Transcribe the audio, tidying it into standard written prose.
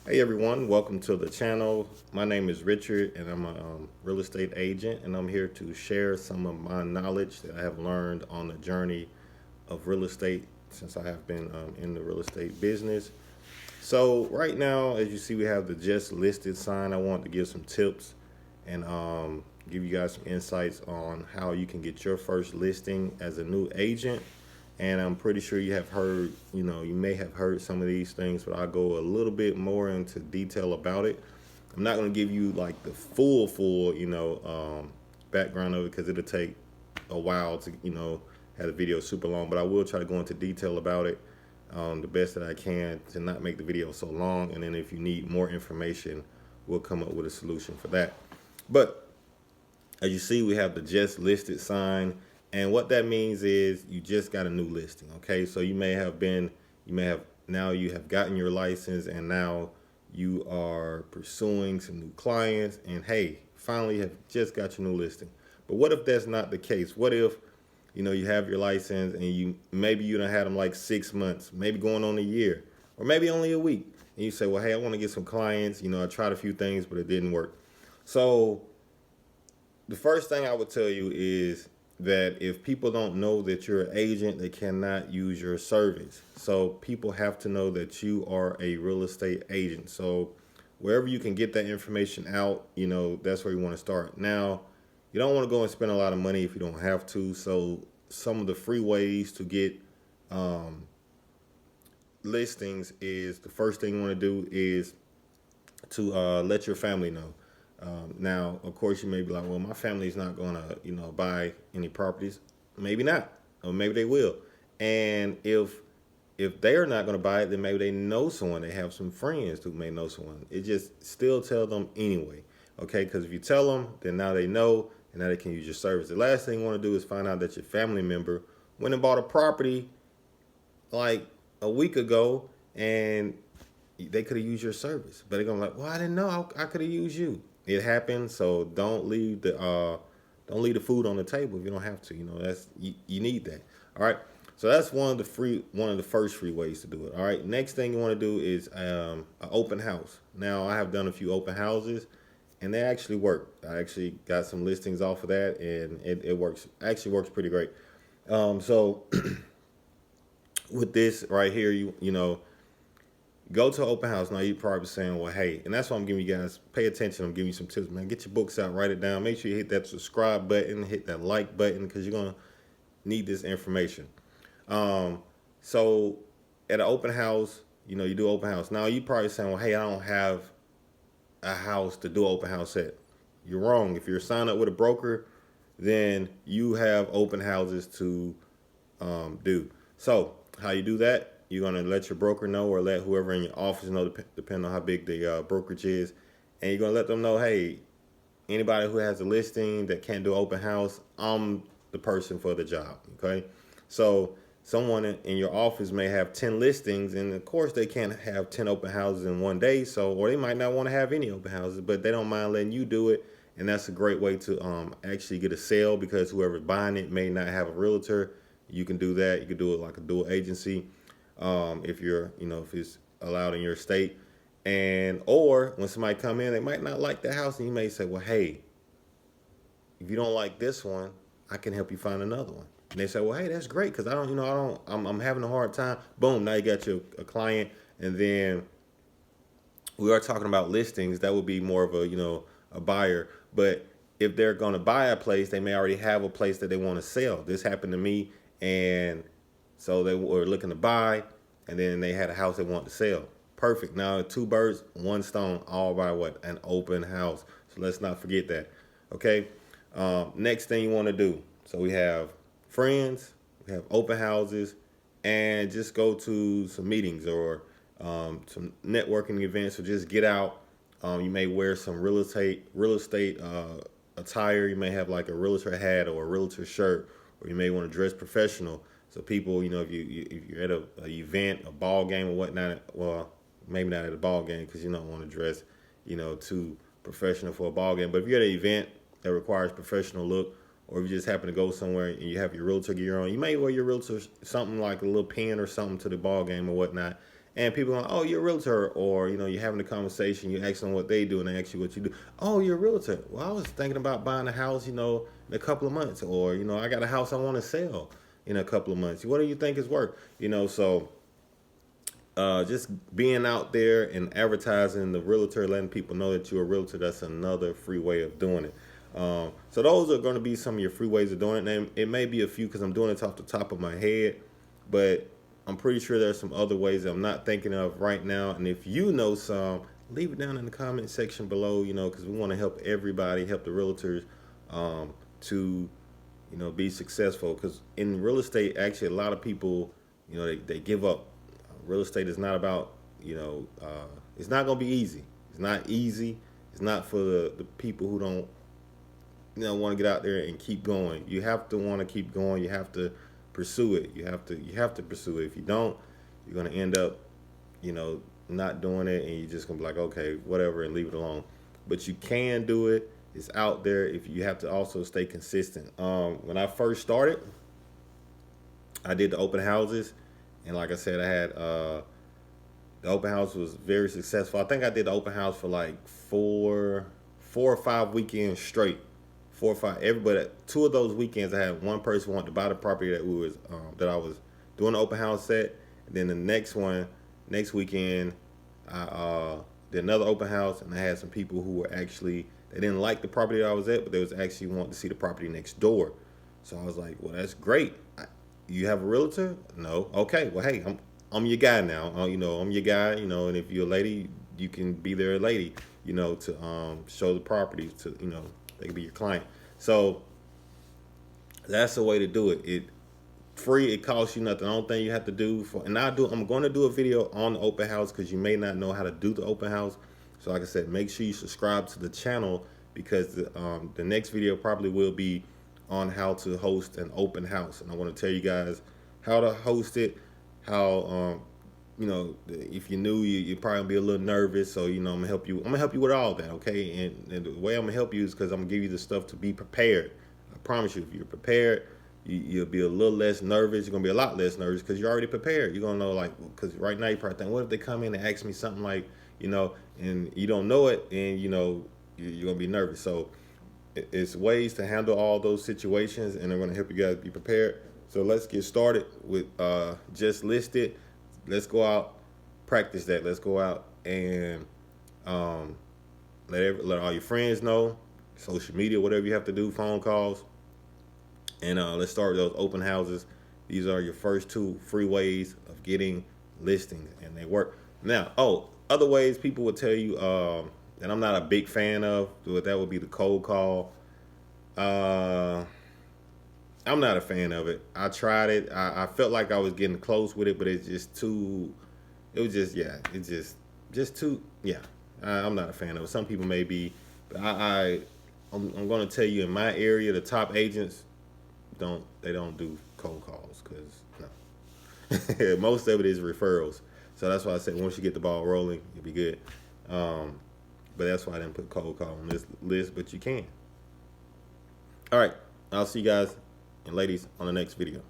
Hey everyone, welcome to the channel. My name is Richard and I'm a real estate agent, and I'm here to share some of my knowledge that I have learned on the journey of real estate since I have been in the real estate business. So right now, as you see, we have the just listed sign. I want to give some tips and give you guys some insights on how you can get your first listing as a new agent. And I'm pretty sure you have heard, you may have heard some of these things, but I'll go a little bit more into detail about it. I'm not going to give you like the full, background of it because it'll take a while to, have the video super long, but I will try to go into detail about it the best that I can to not make the video so long. And then if you need more information, we'll come up with a solution for that. But as you see, we have the just listed sign. And what that means is you just got a new listing. Okay. So now you have gotten your license and now you are pursuing some new clients and hey, finally have just got your new listing. But what if that's not the case? What if, you have your license and you don't had them like 6 months, maybe going on a year, or maybe only a week. And you say, well, hey, I want to get some clients. I tried a few things, but it didn't work. So the first thing I would tell you is that if people don't know that you're an agent, they cannot use your service. So people have to know that you are a real estate agent. So wherever you can get that information out, that's where you want to start. Now, you don't want to go and spend a lot of money if you don't have to. So some of the free ways to get listings is the first thing you want to do is to let your family know. Now, of course, you may be like, well, my family's not going to, buy any properties. Maybe not, or maybe they will. And if they are not going to buy it, then maybe they know someone. They have some friends who may know someone. It just still tell them anyway, okay? Because if you tell them, then now they know, and now they can use your service. The last thing you want to do is find out that your family member went and bought a property like a week ago, and they could have used your service, but they're gonna be like, well, I didn't know I could have used you. It happened, so don't leave the food on the table if you don't have to. That's you need that. All right. So that's one of the first free ways to do it. All right. Next thing you want to do is an open house. Now I have done a few open houses, and they actually work. I actually got some listings off of that, and it works. Actually works pretty great. So with this right here, go to an open house. Now you're probably saying, well, hey, and that's why I'm giving you guys, pay attention. I'm giving you some tips, man. Get your books out, write it down. Make sure you hit that subscribe button, hit that like button, because you're going to need this information. So at an open house, you do open house. Now you probably saying, well, hey, I don't have a house to do open house at. You're wrong. If you're signed up with a broker, then you have open houses to do. So how you do that? You're going to let your broker know or let whoever in your office know, depending on how big the brokerage is. And you're going to let them know, hey, anybody who has a listing that can't do open house, I'm the person for the job. Okay. So someone in your office may have 10 listings, and of course they can't have 10 open houses in one day. So, or they might not want to have any open houses, but they don't mind letting you do it. And that's a great way to actually get a sale, because whoever's buying it may not have a realtor. You can do that. You can do it like a dual agency. If if it's allowed in your state, and or when somebody come in, they might not like the house, and you may say, well, hey, if you don't like this one, I can help you find another one. And they say, well, hey, that's great, because I'm having a hard time. Boom, now you got your a client. And then we are talking about listings. That would be more of a buyer. But if they're going to buy a place, they may already have a place that they want to sell. This happened to me, and so they were looking to buy, and then they had a house they wanted to sell. Perfect. Now, two birds, one stone, all by what? An open house. So let's not forget that. Okay. Next thing you want to do. So we have friends, we have open houses, and just go to some meetings or some networking events, or just get out. You may wear some real estate attire. You may have like a realtor hat or a realtor shirt, or you may want to dress professional. So people, if you're at a event, a ball game or whatnot, well, maybe not at a ball game because you don't want to dress, too professional for a ball game. But if you're at an event that requires professional look, or if you just happen to go somewhere and you have your realtor gear on, you may wear your realtor something like a little pin or something to the ball game or whatnot, And people are, oh, you're a realtor, or you're having a conversation, you ask them what they do, and they ask you what you do. Oh, you're a realtor. Well, I was thinking about buying a house, in a couple of months, or I got a house I want to sell in a couple of months. What do you think is worth? So just being out there and advertising the realtor, letting people know that you're a realtor, that's another free way of doing it. So those are going to be some of your free ways of doing it. And it may be a few because I'm doing it off the top of my head, but I'm pretty sure there's some other ways that I'm not thinking of right now. And if you know some, leave it down in the comment section below, because we want to help everybody, help the realtors to, be successful. Because in real estate, actually, a lot of people, they give up. Real estate is not about, it's not going to be easy. It's not easy. It's not for the people who don't, want to get out there and keep going. You have to want to keep going. You have to pursue it. You have to pursue it. If you don't, you're going to end up, not doing it, and you're just going to be like, okay, whatever, and leave it alone. But you can do it. It's out there. If you have to also stay consistent. When I first started, I did the open houses. And like I said, I had the open house was very successful. I think I did the open house for like four or five weekends straight. 4 or 5. Everybody. 2 of those weekends, I had one person wanted to buy the property that I was doing the open house at. And then the next weekend, I did another open house, and I had some people who were actually, they didn't like the property that I was at, but they was actually wanting to see the property next door. So I was like, well, that's great. You have a realtor? No. Okay. Well, hey, I'm your guy now. I'm your guy. And if you're a lady, you can be their lady. To show the property to they can be your client. So that's the way to do it. It free. It costs you nothing. The only thing you have to do I'm going to do a video on the open house because you may not know how to do the open house. So like I said, make sure you subscribe to the channel because the next video probably will be on how to host an open house, and I want to tell you guys how to host it, how if you're new, you're probably gonna be a little nervous, so I'm gonna help you with all that, okay? And the way I'm gonna help you is because I'm gonna give you the stuff to be prepared. I promise you, if you're prepared, you'll be a little less nervous. You're gonna be a lot less nervous because you're already prepared. You're gonna know, like, because right now you probably think, what if they come in and ask me something like, and you don't know it, and you're gonna be nervous. So it's ways to handle all those situations, and I'm going to help you guys be prepared. So let's get started with just listed. Let's go out, practice that. Let's go out and let all your friends know, social media, whatever you have to do, phone calls, and let's start those open houses. These are your first 2 free ways of getting listings, and they work. Now, other ways people will tell you that I'm not a big fan of, that would be the cold call. I'm not a fan of it. I tried it. I felt like I was getting close with it, but it's just too. It was just it's just too. I'm not a fan of it. Some people may be, but I'm going to tell you, in my area, the top agents don't do cold calls because no. Most of it is referrals. So that's why I said once you get the ball rolling, you'll be good. But that's why I didn't put cold call on this list, but you can. All right. I'll see you guys and ladies on the next video.